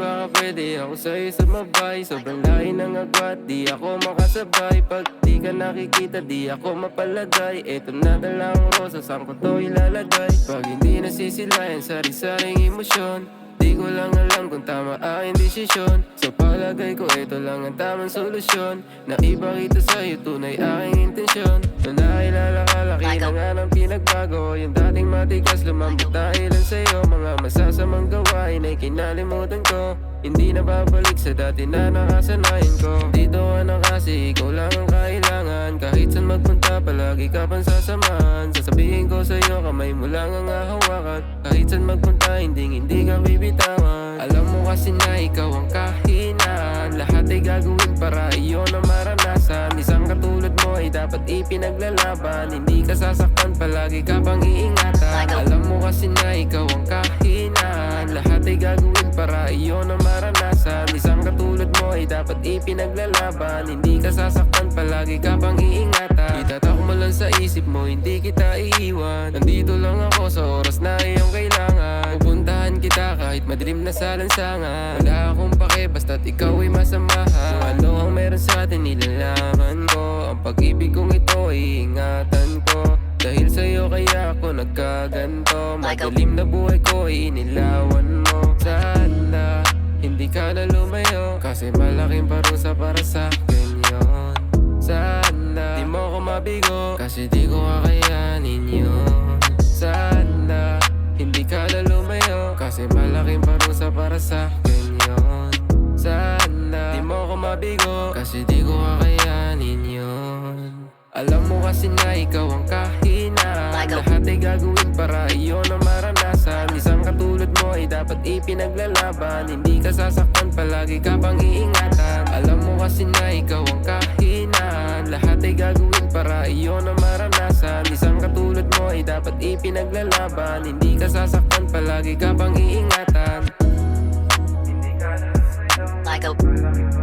baka pwede ako sa'yo sumabay. Sobrang layo ng agwat, di ako makasabay. Pag di ka nakikita, di ako mapalagay. Eto na dalang rosas, saan ko to ilalagay? Pag hindi nasisilayan, sari-saring emosyon, di ko lang alam kung tama aking desisyon. Sa palagay ko, ito lang ang tamang solusyon. Naipakita sa'yo, tunay aking intensyon. Nung nakilala ka, laki na nga ng pinagbago. Yung dating matigas, lumambot dahilan sa'yo. Mga masasamang gawain ay kinalimutan ko. Hindi na babalik sa dati na nakasanayan ko. Dito ka na kasi ikaw lang ang kailangan. Kahit saan magpunta, palagi ka pang sasamahan. Sasabihin ko sa'yo, kamay mo lang ang hahawakan. Kahit saan magpunta, hindi ka bibitawan. Alam mo kasi na ikaw ang kahinaan. Lahat ay gagawin para iyon ang maranasan. Isang katulad mo ay dapat ipinaglalaban. Hindi ka sasaktan, palagi ka pang iingatan. Alam mo kasi na ikaw ang kahinaan. Lahat ay gagawin para iyon ang maranasan. Isang katulad mo ay dapat ipinaglalaban. Hindi ka sasaktan, palagi ka pang iingatan. Itatak mo lang sa isip mo, hindi kita iiwan. Nandito lang ako sa oras na iyong kailangan. Pupuntahan kita kahit madilim na sa lansangan. Wala akong pake, basta't ikaw ay masamahan. Kung ano ang meron sa atin, nilalaman ko. Ang pag-ibig kong ito ay ingatan ko. Dahil sa'yo kaya ako nagkaganto. Madilim na buhay ko ay inilawan mo. Sana hindi ka na lumayo, kasi malaking parusa para sa'kin yun. Sana di mo ko mabigo, kasi di ko kakayanin yun. Sana hindi ka na lumayo, kasi malaking parusa para sa'kin yun. Sana di mo ko mabigo, kasi di ko kakayanin yun. Alam mo kasi na ikaw ang kahinaan. Lahat ay gagawin para iyon ang maranasan. Isang katulad mo ay dapat ipinaglalaban. Hindi ka sasaktan, palagi ka pang iingatan. Alam mo kasi na ikaw ang kahinaan. Lahat ay gagawin para iyon ang maranasan. Isang katulad mo ay dapat ipinaglalaban. Hindi ka sasaktan, palagi ka pang iingatan. Hindi ka na sa'yo,